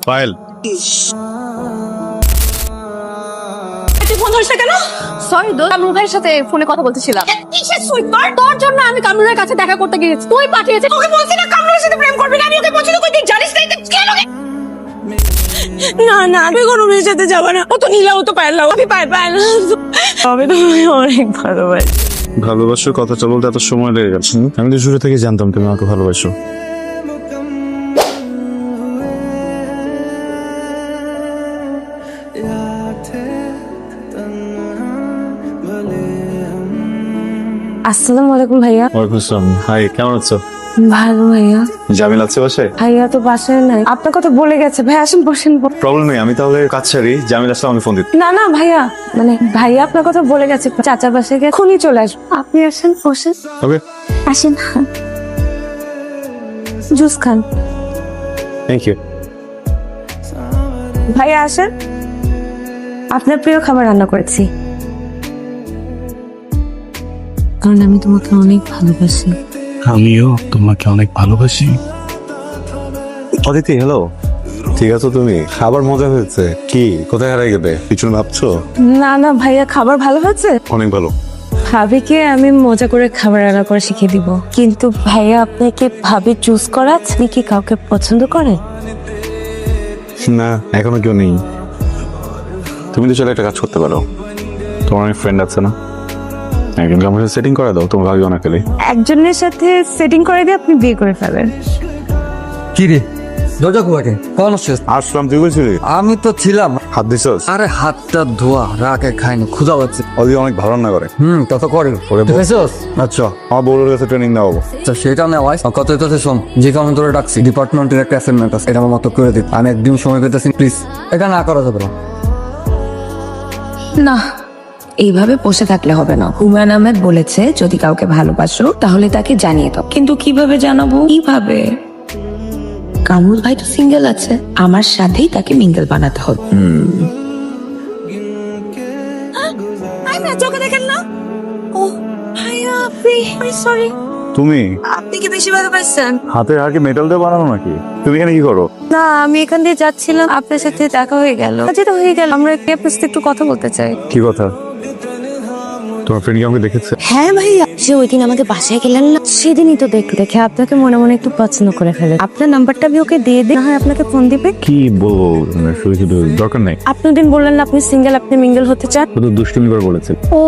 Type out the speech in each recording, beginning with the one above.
Payel, phone ধরিস না কেন? সরি দোস্ত, কামরুল ভাইয়ের সাথে ফোনে কথা বলতেছিলাম। কিসের সুইপার? তোর জন্য আমি কামরুলের কাছে দেখা করতে গিয়েছি, তুই পাঠিয়েছিস। ওকে বলছি না কামরুলের সাথে প্রেম করবি না, আমি ওকে পছন্দ করি, তুই জানিস না? কেন? না না, আমি কোনো মেয়ের সাথে যাবো না। ও তো নীলা, ও তো পারলাম, আমি পারলাম। আমি তো অনেক ভালোবাসি। ভালোবাসার কথাটা বলতে এত সময় লেগে গেছে। আমি তো শুরু থেকে জানতাম তুমি আমাকে ভালোবাসো। আসসালামু আলাইকুম ভাইয়া। ওয়ালাইকুম আসসালাম। হাই, কেমন আছো? ভালো ভাইয়া। জামিল আছে বাসায়? ভাইয়া তো বাসায় নাই, আপনার কথা বলে গেছে। ভাই আসেন, বসেন। প্রবলেম নেই, আমি তাহলে কাজ সারি, জামিল আসলে আমি ফোন দিই। না না ভাইয়া, মানে ভাইয়া আপনার কথা বলে গেছে, চাচার বাসায় গিয়ে এখনই চলে আসবো। আপনি আসেন, বসেন। ওকে, আসেন, জুস খান। Thank you. ভাইয়া আসেন, আপনার প্রিয় খাবার রান্না করেছি। কারণ আমি তোমাকে অনেক ভালোবাসি। আমিও তোমাকে অনেক ভালোবাসি। অদিতি, হ্যালো। ঠিক আছো তুমি? খাবার মজা হয়েছে। কি, কোথায় হারাই গেলে? পিছনে ভাবছো? না না ভাইয়া, খাবার ভালো হয়েছে। অনেক ভালো। ভাবিকে আমি মজা করে খাবার রান্না করে শিখিয়ে দিব। কিন্তু ভাইয়া, আপনাকে ভাবি চুজ করা, আপনি কি কাউকে পছন্দ করেন? না, এখনো কেউ নেই। তুমি তো চলে একটা কাজ করতে পারো, তোমার অনেক ফ্রেন্ড আছে না, একজনকে আমার সাথে সেটিং করে দাও, তোমার ভাবি না পেলে। একজনের সাথে সেটিং করে দিয়ে আপনি বিয়ে করে ফেলেন। কি রে, দরজা কুয়াকে কখন আসছিস? আসলাম, তুই বলছিলি? আমি তো ছিলাম। হাত দিছস? আরে হাতটা ধোয়া, রাগে খাইনি, ক্ষুধা পাচ্ছে। অদি অনেক ভালো রান্না করে। তত করে ওরে তুই বল। খাইছস? আচ্ছা আমার বউর কাছে ট্রেনিং দেওয়াবো। আচ্ছা, সেটা নেওয়াই কত হইতেছে শোন। যে কারণে তোরে ডাকছি, ডিপার্টমেন্টের একটা অ্যাসাইনমেন্ট আছে, এটা আমার মতো করে দিন। আমি একদিন সময় পেতেছি, প্লিজ। এটা না করা যাবে না। না, এইভাবে বসে থাকলে হবে না। হুমায়ুন আহমেদ বলেছে যদি কাউকে ভালোবাসো তাহলে তাকে জানিয়ে দাও। কিন্তু কিভাবে জানাবো? কিভাবে? কামরুল ভাই তো সিঙ্গেল আছে, আমার সাথেই তাকে মিঙ্গেল বানাতে হবে। চোখে দেখেন না? ও ভাইয়া, আপনি সরি। তুমি আপনি কি বেশি ভালোবাসছেন? হাতের হাড় কি মেটাল দিয়ে বানানো নাকি? তুমি এখানে কি করো? না, আমি এখান দিয়ে যাচ্ছিলাম, আপনার সাথে দেখা হয়ে গেল। যেটা হয়ে গেল, আমরা আপনার সাথে একটু কথা বলতে চাই। কি কথা? তোমার ফ্রেন্ড কি আমাকে দেখেছে? হ্যাঁ ভাইয়া, যে ওই দিন আমাকে বাসায় গেলেন না, সেদিনই তো দেখে আপনাকে মনে মনে একটু পছন্দ করে ফেলে। আপনার নাম্বারটা আমি ওকে দিয়ে দিই, না হয় আপনাকে ফোন দিবে। কি বলবো, শুধু শুধু দরকার নাই। আপনি দিন বললেন না আপনি সিঙ্গেল, আপনি মিঙ্গেল হতে চান। শুধু দুষ্টুমি করে বলেছে। ও,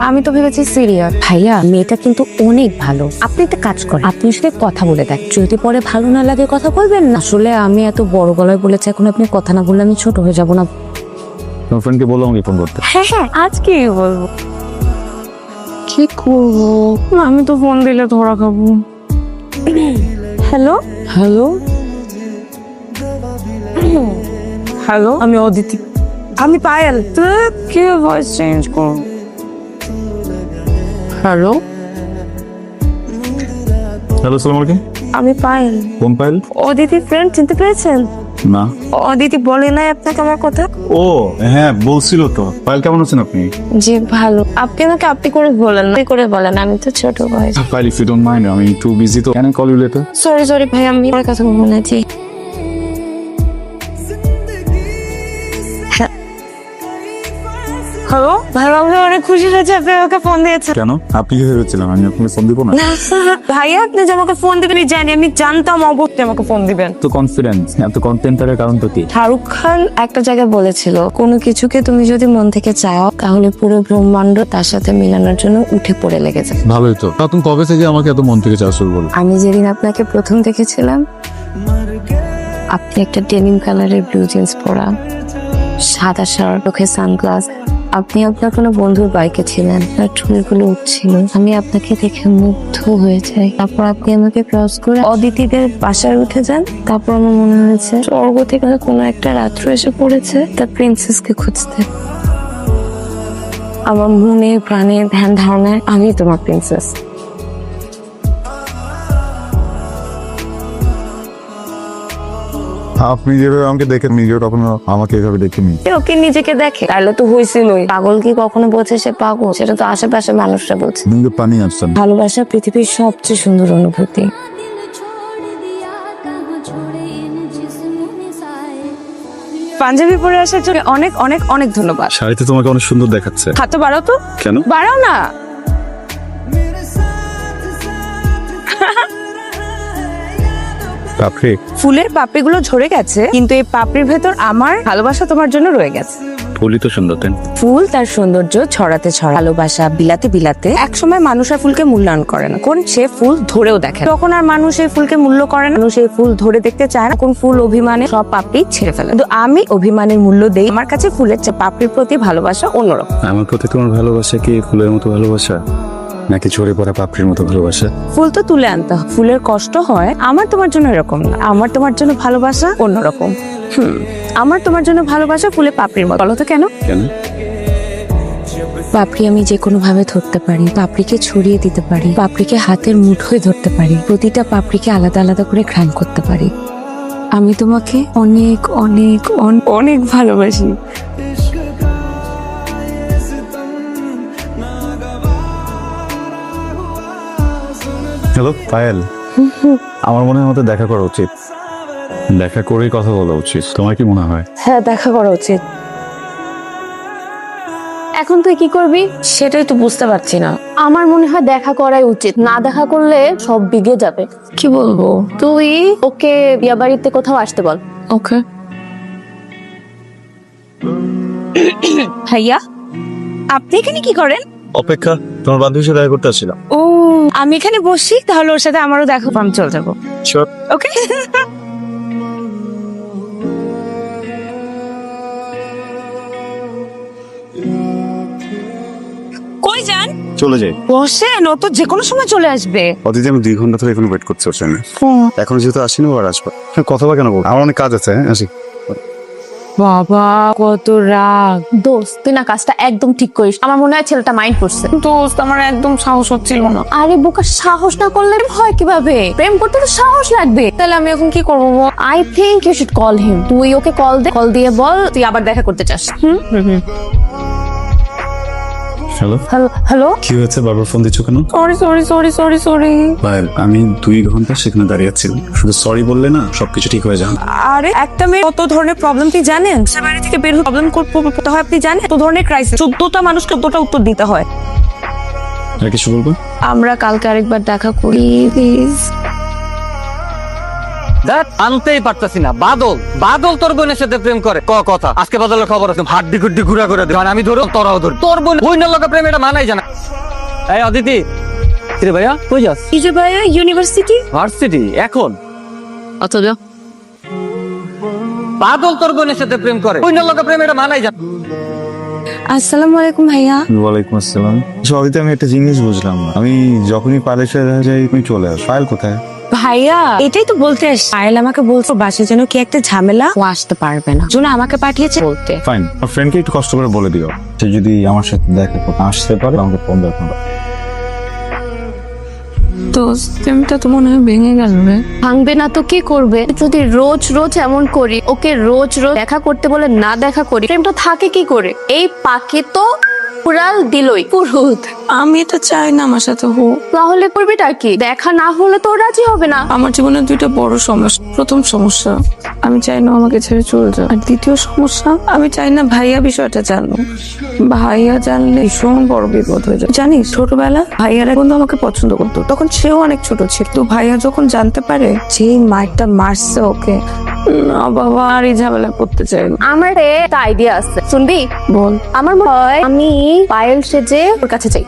আমি তো ভেবেছি সিরিয়াস। ভাইয়া, মেয়েটা কিন্তু অনেক ভালো। আপনি একটা কাজ করেন, আপনি সাথে কথা বলে দেখ, যদি পরে ভালো না লাগে কথা বলবেন না। আসলে আমি এত বড় গলায় বলেছি, এখন আপনি কথা না বললে আমি ছোট হয়ে যাব না। তোমার ফ্রেন্ডকে বললো আমাকে ফোন করতে। হ্যাঁ হ্যাঁ, আজ কি বলবো? কি করবো? আমি তো ফোন দিলে ধরা খাবো। হ্যালো হ্যালো হ্যালো, আমি অদিতি। আমি পায়েল। তুই কি ভয়েস চেঞ্জ কর? হ্যালো, হ্যালো, সালাম আলাইকুম। আমি পায়েল। কোন পায়েল? অদিতি ফ্রেন্ড, চিনতে পেরেছেন? না। অদিতি বলে নাই আপনাকে আমার কথা? ও হ্যাঁ, বলছিল তো। পায়েল, কেমন আছেন আপনি? জি ভালো। আপনি আমাকে আপনি করে বলেন, আপনি করে বলেন, আমি তো ছোট ভাই। Payel, if you don't mind, আমি একটু বিজি তো। Can I call you later? Sorry sorry ভাই, আমি আমার কথা বলে জি। হ্যালো ভাই, আমি অনেক খুশি হয়েছে আপনি আমাকে ফোন দিয়েছেন। কেন, আপনি কি ভেবেছিলেন আমি আপনাকে ফোন দিব না? না ভাইয়া, আপনি যে আমাকে ফোন দিবেন আমি জানি, আমি জানতাম অবশ্যই আমাকে ফোন দিবেন। তো কনফিডেন্স, এত কন্টেন্টারের কারণ তো কি? শাহরুখ খান একটা জায়গায় বলেছিল, কোনো কিছুকে তুমি যদি মন থেকে চাও তাহলে পুরো ব্রহ্মাণ্ড তার সাথে মিলানোর জন্য উঠে পড়ে লেগেছে। ভালোই তো। তুমি কবে থেকে আমাকে এত মন থেকে চাওয়া শুরু করলো? আমি যেদিন আপনাকে প্রথম দেখেছিলাম, আপনি একটা ডেনিম কালারের ব্লু জিন্স পরা, সাদা শার্ট, চোখে সানগ্লাস, আপনি আপনার কোনো বন্ধুর বাইকে ছিলেন, আর চুলগুলো উঠছিল। আমি আপনাকে দেখে মুগ্ধ হয়ে যাই। তারপর আপনি আমাকে ক্রস করে অদিতিদের বাসায় উঠে যান। তারপর আমার মনে হয়েছে স্বর্গ থেকে কোনো একটা রাত্র এসে পড়েছে তার প্রিন্সেসকে খুঁজতে। আমার মনে প্রাণে ধ্যান ধারণায় আমি তোমার প্রিন্সেস। আপনি যেভাবে আমাকে দেখেন, নিজেও কখনো আমাকে এভাবে দেখিনি। ওকে নিজেকে দেখে, তাহলে তো হয়েছিলই। পাগল কি কখনো বলছে সে পাগল? সেটা তো আশেপাশে মানুষরা বলছে। কিন্তু পানি আসছেন। ভালোবাসা পৃথিবীর সবচেয়ে সুন্দর অনুভূতি। পাঞ্জাবি পরে আসার জন্য অনেক অনেক অনেক ধন্যবাদ। শাড়িতে তোমাকে অনেক সুন্দর দেখাচ্ছে। হাতটা বাড়াও তো। কেন? বাড়াও না। পাপড়ি? ফুলের পাপড়িগুলো ঝরে গেছে, কিন্তু এই পাপড়ির ভেতর আমার ভালোবাসা তোমার জন্য রয়ে গেছে। ফুলই তো সুন্দর, তাই না? ফুল তার সৌন্দর্য ছড়াতে ভালোবাসা বিলাতে বিলাতে একসময় মানুষ আর ফুলকে মূল্যায়ন করে না, কোন সে ফুল ধরেও দেখে না। তখন আর মানুষ এই ফুলকে মূল্য করে না, মানুষ এই ফুল ধরে দেখতে চায় না। কোন ফুল অভিমানে সব পাপড়ি ছেড়ে ফেলে, কিন্তু আমি অভিমানের মূল্য দেই। আমার কাছে ফুলের চেয়ে পাপড়ির প্রতি ভালোবাসা অন্যরকম। আমার প্রতি তোমার ভালোবাসা কি ফুলের মতো ভালোবাসা, নাকি ঝরে পড়া পাপড়ির মতো ভালোবাসা? ফুল তো তুলে আনতে হয়, ফুলের কষ্ট হয়। আমার তোমার জন্য এরকম না, আমার তোমার জন্য ভালোবাসা অন্যরকম। আমার তোমার জন্য ভালোবাসা ফুলের পাপড়ির মতো। বলো তো কেন? কেন? পাপড়ি আমি যে কোনো ভাবে ধরতে পারি, পাপড়িকে ছড়িয়ে দিতে পারি, পাপড়িকে হাতের মুঠোয় ধরতে পারি, প্রতিটা পাপড়িকে আলাদা আলাদা করে ঘ্রাণ করতে পারি। আমি তোমাকে অনেক অনেক অনেক ভালোবাসি। হ্যালো পায়েল, আমার মনে হয় আমাদের দেখা করা উচিত। দেখা করেই কথা বলা উচিত, তোমার কি মনে হয়? হ্যাঁ, দেখা করা উচিত। এখন তুই কি করবি? সেটাই তো বুঝতে পারছি না। আমার মনে হয় দেখা করাই উচিত, না দেখা করলে সব বিগে যাবে। কি বলবো? তুই ওকে বিয়া বাড়িতে কোথাও আসতে বল। ওকে। ভাইয়া, আপনি এখানে কি করেন? অপেক্ষা, তোমার বান্ধবীর সাথে দেখা করতে আসছিলাম। ও, আমি এখানে বসি, তাহলে ওর সাথে আমারও দেখা, আমি চলে যাবো। শিওর? ওকে। কই যান? চলে যাই। বসেন, ও তো যে কোনো সময় চলে আসবে। অতীতে আমি 2 ঘন্টা ধরে এখন ওয়েট করছি ওর জন্য। এখন যেহেতু আসিনি, ও আর আসবে। কথা বা কেন বল, আমার অনেক কাজ আছে, হ্যাঁ আসি। বাবা কত রাগ। দোস্ত, তুই না কাজটা একদম ঠিক করিস। আমার মনে হয় ছেলেটা মাইন্ড করছে। দোস্ত, আমার একদম সাহস হচ্ছিল না। আরে বোকা, সাহস না করলে হয় কিভাবে? প্রেম করতে তো সাহস লাগবে। তাহলে আমি এখন কি করবো? I think you should call him. তুই ওকে কল দে, কল দিয়ে বল তুই আবার দেখা করতে চাস। Hello, hello. কি হয়েছে? বারবার ফোন দিচ্ছ কেন? সরি। পায়েল, আমি 2 ঘন্টা সেখানে দাঁড়িয়ে ছিলাম, শুধু সরি বললে না সবকিছু ঠিক হয়ে যাবে। আরে একটা মেয়ে কত ধরনের প্রবলেম তুই জানেন? সে বাড়ি থেকে বের হয়ে প্রবলেম করতে হয়, আপনি জানেন? কত ধরনের ক্রাইসিস, 14টা মানুষকে 14টা উত্তর দিতে হয়। আর কিছু বলবো? আমরা কালকে আরেকবার দেখা করি প্লিজ। দেখ, আনতেই পারতাছি না। বাদল তোর বোনের সাথে প্রেম করে কথা। আজকে বাদলের খবর আছে, হাড্ডি গুড্ডি ঘুরা করে দেবে। আমি ধরো, তোরাও ধর। তোর বোনের লোক প্রেম, এটা মানাই জানা। এই অদিতি, কিরে ভাইয়া কই যাস? কি যে ভাইয়া, ইউনিভার্সিটি। ভার্সিটি এখন? অথচ বাদল তোর বোনের সাথে প্রেম করে, বোনের লোক প্রেম, এটা মানাই জানা। আসসালামু আলাইকুম ভাইয়া। ওয়ালাইকুম আসসালাম। অদিতে, আমি একটা জিনিস বুঝলাম না। আমি যখনই পায়েলের সাথে দেখা যাই, তুমি চলে আসো। পায়েল কোথায়? ভাইয়া, এটাই তো বলতে আসছি। পায়েল আমাকে বলছো বাসায় যেন কি একটা ঝামেলা, ও আসতে পারবে না, জন্য আমাকে পাঠিয়েছে বলতে। ফাইন, আমার ফ্রেন্ডকে একটু কষ্ট করে বলে দিও, সে যদি আমার সাথে দেখা করতে আসতে পারে আমাকে ফোন দেখাবো। দোস্ত, প্রেমটা তো মনে হয় ভেঙে গেল রে। ভাঙবে না তো কি করবে? যদি রোজ রোজ এমন করি, ওকে রোজ রোজ দেখা করতে বলে না দেখা করি, প্রেমটা থাকে কি করে? এই পাখি তো উড়াল দিলই পুরুত। আমি তো চাই না আমার সাথে হোক। তাহলে করবিটা কি? দেখা না হলে তো ও রাজি হবে না। আমার জীবনে 2টা বড় সমস্যা। প্রথম সমস্যা, আমি চাই না আমাকে ছেড়ে চলে যাও। আর দ্বিতীয় সমস্যা, আমি চাই না ভাইয়া বিষয়টা জানো। ভাইয়া জানলে ভীষণ বড় বিপদ হয়ে যায়। জানিস, ছোটবেলা ভাইয়ার এক বন্ধু আমাকে পছন্দ করতো, তখন সেও অনেক ছোট ছিল। তো ভাইয়া যখন জানতে পারে যেই মারটা মারছে ওকে, না বাবা, আর এই ঝামেলা করতে চাই না। আমার একটা আইডিয়া আছে, শুনবি? বল। আমার মনে হয় আমি পায়েল সেজে ওর কাছে যাই।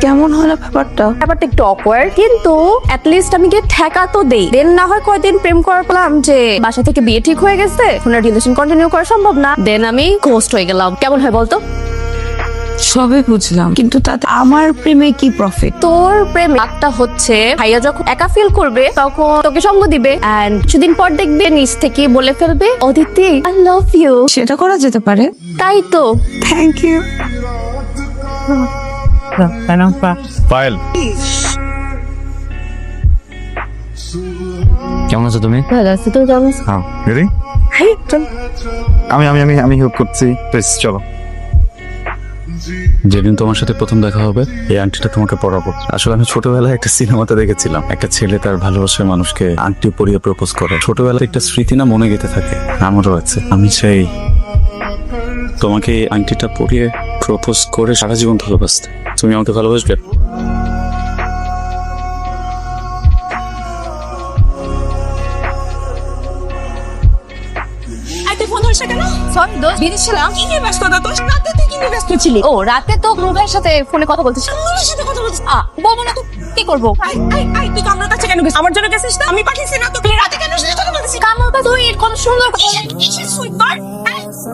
কেমন হলো ব্যাপারটা? ব্যাপারটা একটু অকওয়ার্ড, কিন্তু অ্যাটলিস্ট আমি গিয়ে ঠেকা তো দেই। দেন না হয় কয়দিন প্রেম করার পেলাম যে বাসা থেকে বিয়ে ঠিক হয়ে গেছে, এখন আর রিলেশন কন্টিনিউ করা সম্ভব না, দেন আমি ঘোস্ট হয়ে গেলাম। কেমন হয় বলতো? সবই বুঝলাম, কিন্তু তাতে আমার প্রেমে কি প্রফিট? তোর প্রেম লাভটা হচ্ছে ভাইয়া যখন একা ফিল করবে তখন তোকে সঙ্গ দিবে, এন্ড কিছুদিন পর দেখবে নিজ থেকে বলে ফেলবে, অদিতি আই লাভ ইউ। সেটা করা যেতে পারে। তাই তো। Thank you. পায়েল, কেমন আছো তুমি? ভালো আছে তো? কেমন? হ্যাঁ রেডি? আমি হেল্প করছি, প্লিজ চলো। যেদিন তোমার সাথে প্রথম দেখা হবে এই আংটিটা তোমাকে পরাবো। আসলে আমি ছোটবেলায় একটা সিনেমাতে দেখেছিলাম, একটা ছেলে তার ভালোবাসার মানুষকে আংটি পরিয়ে প্রপোজ করে। ছোটবেলায় একটা স্মৃতি না মনে গেঁথে থাকে, আমারও আছে। আমি চাই তোমাকে এই আংটিটা পরিয়ে প্রপোজ করে সারা জীবন ভালোবাসতে। তুমি আমাকে ভালোবাসবে? সরি দোস্ত, বিদেশ ছিলাম। কি নিয়ে ব্যস্ততা তোর? রাতে তুই কি নিয়ে ব্যস্ত ছিলি? ও রাতে তো রুবের সাথে ফোনে কথা বলতেছিস। আমার সাথে কথা বলছিস? বলবো না তো কি করবো? আই তুই কামরার কাছে কেন গেছিস? আমার জন্য গেছিস না? আমি পাঠিয়েছি না তো? তুই রাতে কেন সাথে কথা বলছিস? কামরার কাছে তুই কত সুন্দর কিসের সুইট বার?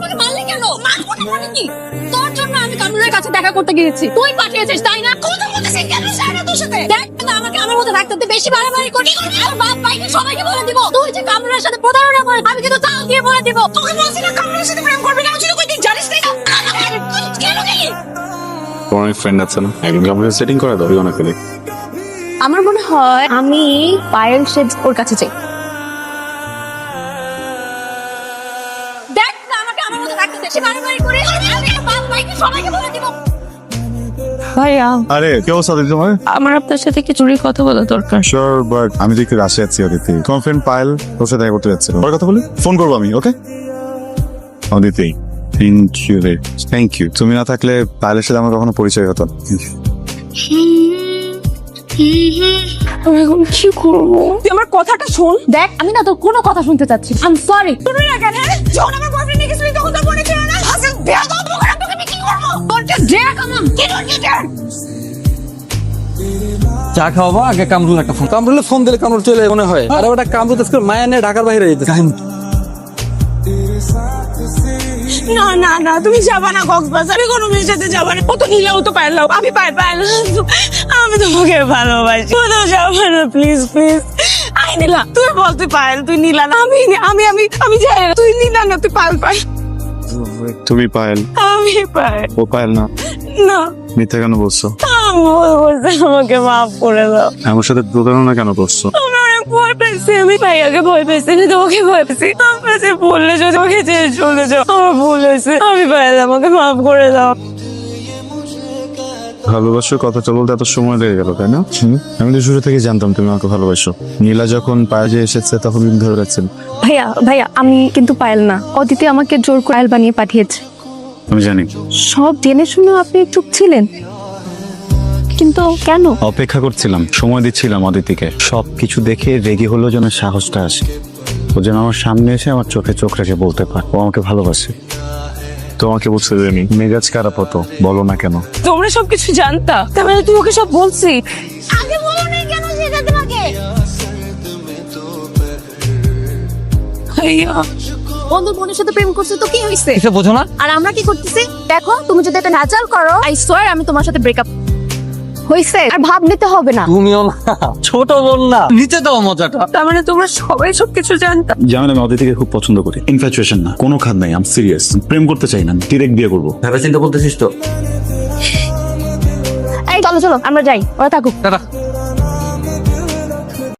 তোকে মারলি কেন? মারবো না মানে কি? তোর জন্য আমি কামরার কাছে দেখা করতে গিয়েছি। তুই পাঠিয়েছিস তাই না? কথা বলতেছিস কেন সারা তোর সাথে? দেখ না আমাকে আমার মতো রাখতে তুই বেশি বাড়াবাড়ি করছিস। আর বাপ ভাইকে সবাইকে বলে দিব তুই যে কামরার সাথে প্রতারণা করিস। আমি কিন্তু তাও দিয়ে বলে দিব। তোকে বলছি না কামরার সাথে প্রেম করবি না। আমি শুধু কইতে জানিস না। তুই কেন গেলি? তোমার অনেক ফ্রেন্ড আছে না, একদিন কম্পিউটার সেটিং করে দাও অনেকে। আমার মনে হয় আমি পায়েল শেড ওর কাছে যাই। দেখ না আমাকে আমার মতো রাখতে বেশি বাড়াবাড়ি করিস। আমি বাপ ভাইকে সবাইকে বলে দিব। ভাইয়া, আরে কি অবস্থা দিদি তোমার? আমার আপনার সাথে কিছু কথা বলা দরকার। শিওর, বাট আমি তো একটু রাশে আছি অদিতি। তোমার ফ্রেন্ড পায়েল তোর সাথে দেখা করতে যাচ্ছে, ওর কথা বলি ফোন করবো আমি। ওকে অদিতি, থ্যাংক ইউ। তুমি না থাকলে পায়েলের সাথে আমার কখনো পরিচয় হতো না। আমি এখন কি করবো? তুই আমার কথাটা শোন। দেখ আমি না তোর কোনো কথা শুনতে চাচ্ছি। I am sorry. তুমি না কেন? যখন আমার বয়ফ্রেন্ড নিয়ে গেছিলি তখন তোর মনে ছিল না? হাসিল বিয়া দাও তোকে আমি কি করব? তোরটা ড্রেক আমার কি করছিস? চা খাওয়াবো আগে কামরুল একটা ফোন। কামরুলে ফোন দিলে কামরুল চলে মনে হয়। আরে ওটা কামরুল আজকে মায়া নিয়ে ঢাকার বাইরে যেতে। না না না তুমি যাবা না কক্সবাজার। আমি কোনো মেয়ের সাথে যাবা না। ও তো নিলাও তো পারলাম। আমি পারলাম। আমি তোমাকে ভালোবাসি। কোথাও যাবা না প্লিজ প্লিজ। আই নিলা তুই বল তুই পায়েল তুই নিলা না। আমি আমি আমি আমি যাই না। তুই নিলা না তুই পায়েল পায়েল। তুমি পায়েল? আমি পায়েল ও পায়েল না? না মিথ্যা কেন বলছো? আমি বলছি আমাকে মাফ করে দাও। আমার সাথে প্রতারণা কেন করছো? আমি অনেক ভয় পেয়েছি। আমি ভাইয়াকে ভয় পেয়েছি, আমি তোমাকে ভয় পেয়েছি। আমার কাছে বললে যদি ওকে ছেড়ে চলে যাও। আমার ভুল হয়েছে। আমি পায়েল আমাকে মাফ করে দাও। ভালোবাসার কথাটা বলতে এত সময় লেগে গেল তাই না? আমি তো শুরু থেকে জানতাম তুমি আমাকে ভালোবাসো। নীলা যখন পায়ে এসেছে তখন তুমি ধরে রাখছেন। ভাইয়া ভাইয়া আমি কিন্তু পায়েল না। অদিতি আমাকে জোর করে পায়েল বানিয়ে পাঠিয়েছে। আমি জানি, সব জেনে শুনেও আপনি চুপ ছিলেন, কিন্তু কেন? অপেক্ষা করছিলাম, সময় দিচ্ছিলাম অদিতিকে। সবকিছু দেখে রেগে হলো যেন সাহসটা আসে, ও যেন আমার সামনে এসে আমার চোখে চোখ রেখে বলতে পারে ও আমাকে ভালোবাসে। তোমাকে বুঝতে দেয়নি, মেজাজ খারাপ হতো, বলো না কেন? তোমরা সবকিছু জানতা, তার মানে তুই ওকে সব বলছি। আগে বলো না কেন সেটা তোমাকে? ভাইয়া বন্ধু বোনের সাথে প্রেম করছে তো কি হয়েছে? কিছু বোঝো না? আর আমরা কি করতেছি দেখো। তুমি যদি এটা নাচাল করো আই সোয়ার আমি তোমার সাথে ব্রেকআপ হইছে। আর ভাব নিতে হবে না। তুমিও না, ছোট বোন না, নিচে দাও মজাটা। তার মানে তোমরা সবাই সবকিছু জানতা। জানেন আমি অদিতিকে খুব পছন্দ করি। ইনফ্যাচুয়েশন না, কোনো খাদ নাই, আম সিরিয়াস। প্রেম করতে চাই না, ডিরেক্ট বিয়ে করবো। ভেবে চিন্তা বলতেছিস তো? এই চলো চলো আমরা যাই, ওরা থাকুক। টাটা।